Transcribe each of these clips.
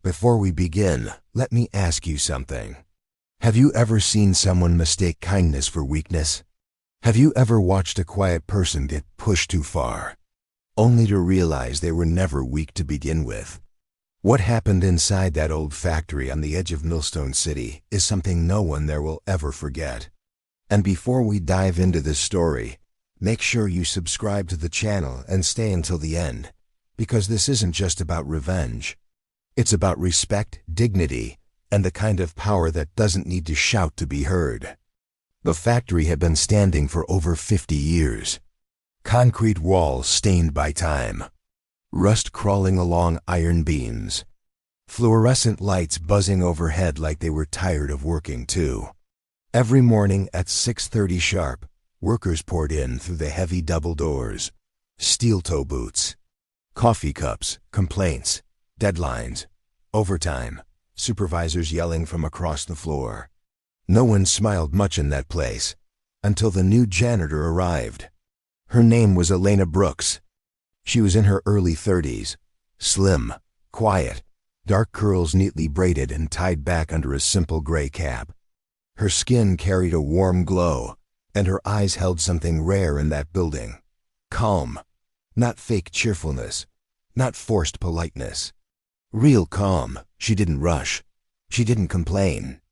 Before we begin, let me ask you something. Have you ever seen someone mistake kindness for weakness? Have you ever watched a quiet person get pushed too far, only to realize they were never weak to begin with? What happened inside that old factory on the edge of Millstone City is something no one there will ever forget. And before we dive into this story, make sure you subscribe to the channel and stay until the end, because this isn't just about revenge. It's about respect, dignity, and the kind of power that doesn't need to shout to be heard. The factory had been standing for over 50 years. Concrete walls stained by time, rust crawling along iron beams, fluorescent lights buzzing overhead like they were tired of working too. Every morning at 6:30 sharp, workers poured in through the heavy double doors, steel-toe boots, coffee cups, complaints, deadlines, overtime, supervisors yelling from across the floor. No one smiled much in that place until the new janitor arrived. Her name was Elena Brooks. She was in her early 30s, slim, quiet, dark curls neatly braided and tied back under a simple gray cap. Her skin carried a warm glow, and her eyes held something rare in that building. Calm, not fake cheerfulness, not forced politeness. Real calm. She didn't rush. She didn't complain.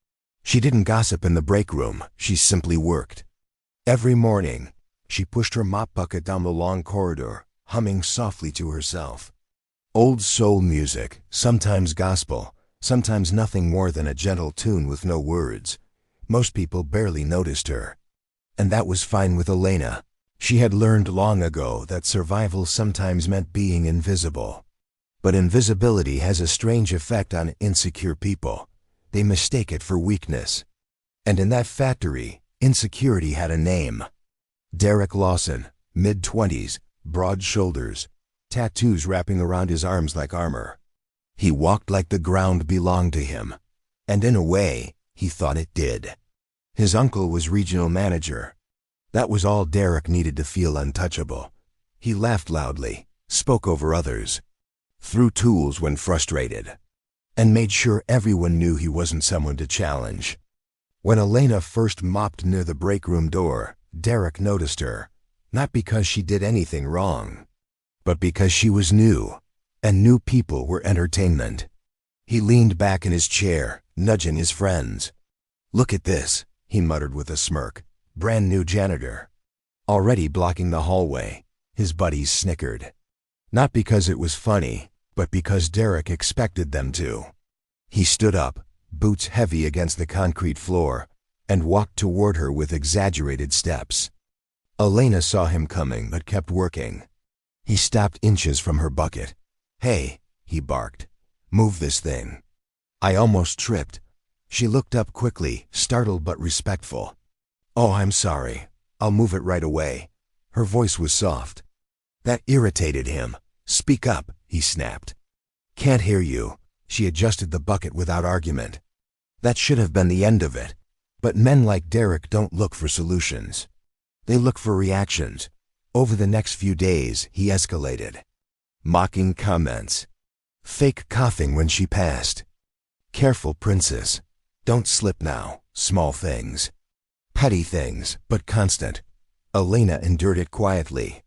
She didn't gossip in the break room. She simply worked. Every morning, she pushed her mop bucket down the long corridor, humming softly to herself. Old soul music, sometimes gospel, sometimes nothing more than a gentle tune with no words. Most people barely noticed her. And that was fine with Elena. She had learned long ago that survival sometimes meant being invisible. But invisibility has a strange effect on insecure people. They mistake it for weakness. And in that factory, insecurity had a name. Derek Lawson, mid-20s, broad shoulders, tattoos wrapping around his arms like armor. He walked like the ground belonged to him, and in a way, he thought it did. His uncle was regional manager. That was all Derek needed to feel untouchable. He laughed loudly, spoke over others, threw tools when frustrated, and made sure everyone knew he wasn't someone to challenge. When Elena first mopped near the break room door, Derek noticed her, not because she did anything wrong, but because she was new, and new people were entertainment. He leaned back in his chair, nudging his friends. "Look at this," he muttered with a smirk. "Brand new janitor." Already blocking the hallway, his buddies snickered. Not because it was funny, but because Derek expected them to. He stood up, boots heavy against the concrete floor, and walked toward her with exaggerated steps. Elena saw him coming but kept working. He stopped inches from her bucket. "Hey," he barked. "Move this thing." "I almost tripped." She looked up quickly, startled but respectful. "Oh, I'm sorry. I'll move it right away." Her voice was soft. That irritated him. "Speak up," he snapped. "Can't hear you." She adjusted the bucket without argument. That should have been the end of it. But men like Derek don't look for solutions. They look for reactions. Over the next few days, he escalated. Mocking comments. Fake coughing when she passed. "Careful, princess. Don't slip now." Small things. Petty things, but constant. Elena endured it quietly.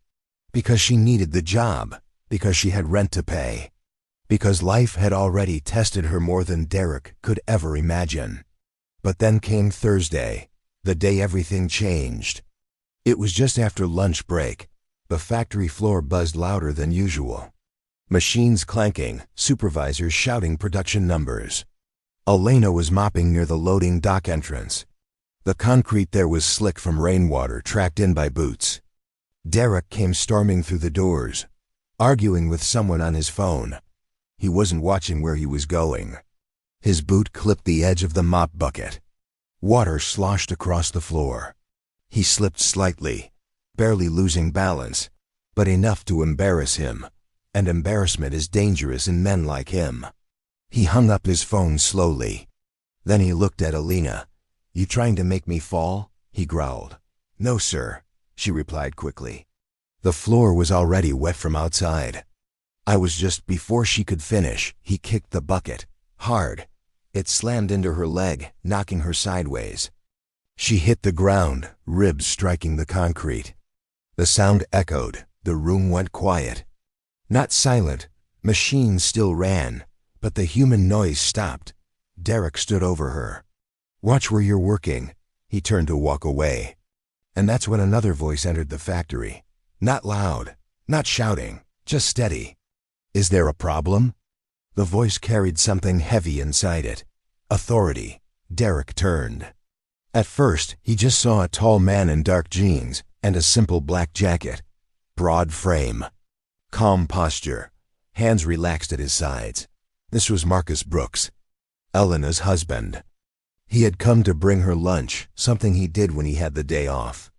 Because she needed the job. Because she had rent to pay. Because life had already tested her more than Derek could ever imagine. But then came Thursday, the day everything changed. It was just after lunch break. The factory floor buzzed louder than usual. Machines clanking, supervisors shouting production numbers. Elena was mopping near the loading dock entrance. The concrete there was slick from rainwater tracked in by boots. Derek came storming through the doors, arguing with someone on his phone. He wasn't watching where he was going. His boot clipped the edge of the mop bucket. Water sloshed across the floor. He slipped slightly, barely losing balance, but enough to embarrass him, and embarrassment is dangerous in men like him. He hung up his phone slowly. Then he looked at Elena. "You trying to make me fall?" he growled. "No, sir," she replied quickly. The floor was already wet from outside. "I was just..." Before she could finish, he kicked the bucket, Hard. It slammed into her leg, knocking her sideways. She hit the ground, ribs striking the concrete. The sound echoed. The room went quiet. Not silent. Machines still ran, but the human noise stopped. Derek stood over her. "Watch where you're working." He turned to walk away. And that's when another voice entered the factory. Not loud, not shouting, just steady. "Is there a problem?" The voice carried something heavy inside it. Authority. Derek turned. At first, he just saw a tall man in dark jeans and a simple black jacket. Broad frame. Calm posture. Hands relaxed at his sides. This was Marcus Brooks, Elena's husband. He had come to bring her lunch, something he did when he had the day off.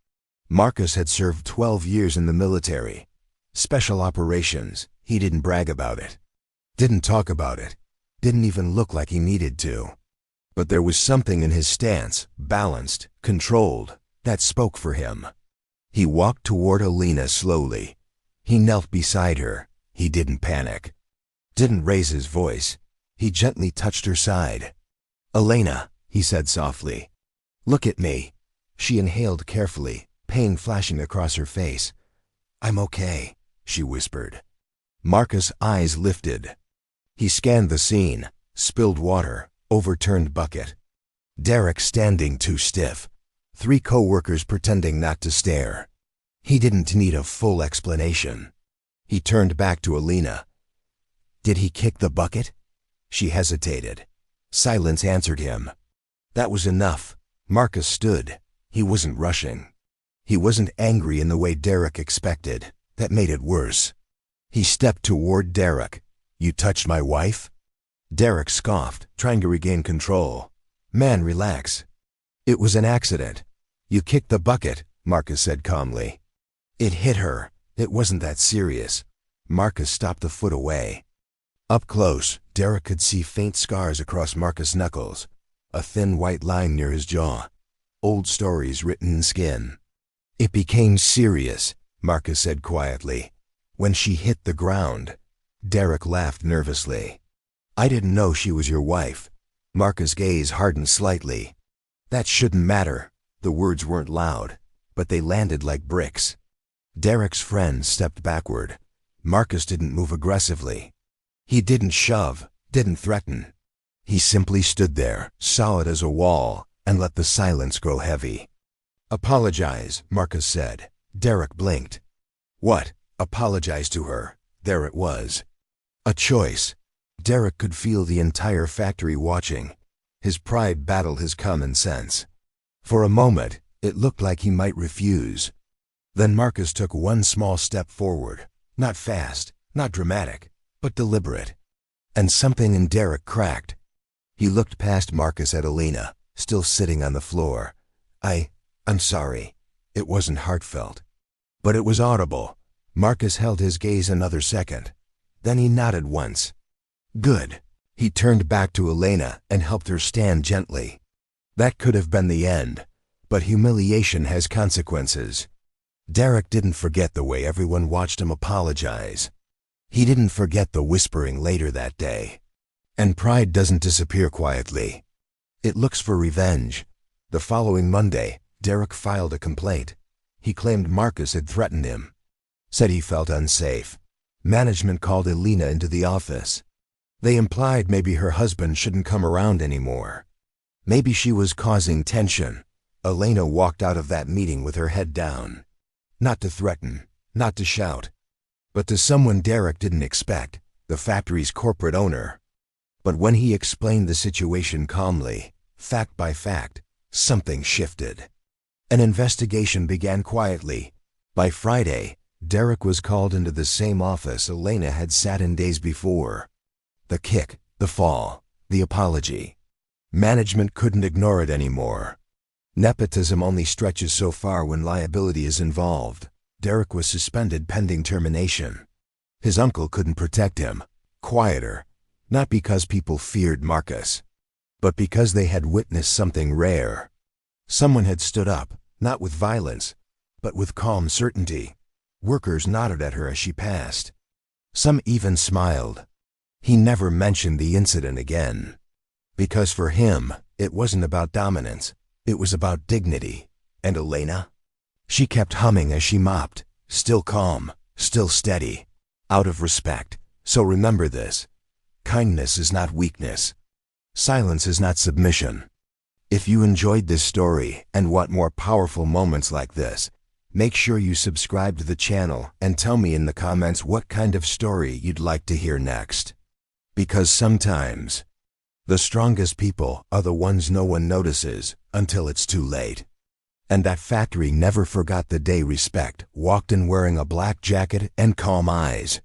Marcus had served 12 years in the military. Special operations. He didn't brag about it. Didn't talk about it. Didn't even look like he needed to. But there was something in his stance, balanced, controlled, that spoke for him. He walked toward Elena slowly. He knelt beside her. He didn't panic. Didn't raise his voice. He gently touched her side. "Elena," he said softly. "Look at me." She inhaled carefully, pain flashing across her face. "I'm okay," she whispered. Marcus' eyes lifted. He scanned the scene. Spilled water, overturned bucket. Derek standing too stiff. 3 co-workers pretending not to stare. He didn't need a full explanation. He turned back to Elena. "Did he kick the bucket?" She hesitated. Silence answered him. That was enough. Marcus stood. He wasn't rushing. He wasn't angry in the way Derek expected. That made it worse. He stepped toward Derek. "You touched my wife?" Derek scoffed, trying to regain control. "Man, relax." "It was an accident." "You kicked the bucket," Marcus said calmly. "It hit her. It wasn't that serious." Marcus stopped a foot away. Up close, Derek could see faint scars across Marcus' knuckles, a thin white line near his jaw. Old stories written in skin. "It became serious," Marcus said quietly, "when she hit the ground." Derek laughed nervously. "I didn't know she was your wife." Marcus' gaze hardened slightly. "That shouldn't matter." The words weren't loud, but they landed like bricks. Derek's friend stepped backward. Marcus didn't move aggressively. He didn't shove, didn't threaten. He simply stood there, solid as a wall, and let the silence grow heavy. "Apologize," Marcus said. Derek blinked. What? Apologize to her. There it was. A choice. Derek could feel the entire factory watching. His pride battled his common sense. For a moment, it looked like he might refuse. Then Marcus took one small step forward. Not fast, not dramatic, but deliberate. And something in Derek cracked. He looked past Marcus at Elena, still sitting on the floor. I'm sorry. It wasn't heartfelt. But it was audible. Marcus held his gaze another second. Then he nodded once. Good. He turned back to Elena and helped her stand gently. That could have been the end, but humiliation has consequences. Derek didn't forget the way everyone watched him apologize. He didn't forget the whispering later that day. And pride doesn't disappear quietly. It looks for revenge. The following Monday, Derek filed a complaint. He claimed Marcus had threatened him. Said he felt unsafe. Management called Elena into the office. They implied maybe her husband shouldn't come around anymore. Maybe she was causing tension. Elena walked out of that meeting with her head down. Not to threaten, not to shout, but to someone Derek didn't expect, the factory's corporate owner. But when he explained the situation calmly, fact by fact, something shifted. An investigation began quietly. By Friday, Derek was called into the same office Elena had sat in days before. The kick, the fall, the apology. Management couldn't ignore it anymore. Nepotism only stretches so far when liability is involved. Derek was suspended pending termination. His uncle couldn't protect him. Quieter. Not because people feared Marcus, but because they had witnessed something rare. Someone had stood up, not with violence, but with calm certainty. Workers nodded at her as she passed. Some even smiled. He never mentioned the incident again. Because for him, it wasn't about dominance. It was about dignity. And Elena? She kept humming as she mopped, still calm, still steady, out of respect. So remember this. Kindness is not weakness. Silence is not submission. If you enjoyed this story and want more powerful moments like this, make sure you subscribe to the channel and tell me in the comments what kind of story you'd like to hear next. Because sometimes, the strongest people are the ones no one notices until it's too late. And that factory never forgot the day respect walked in wearing a black jacket and calm eyes.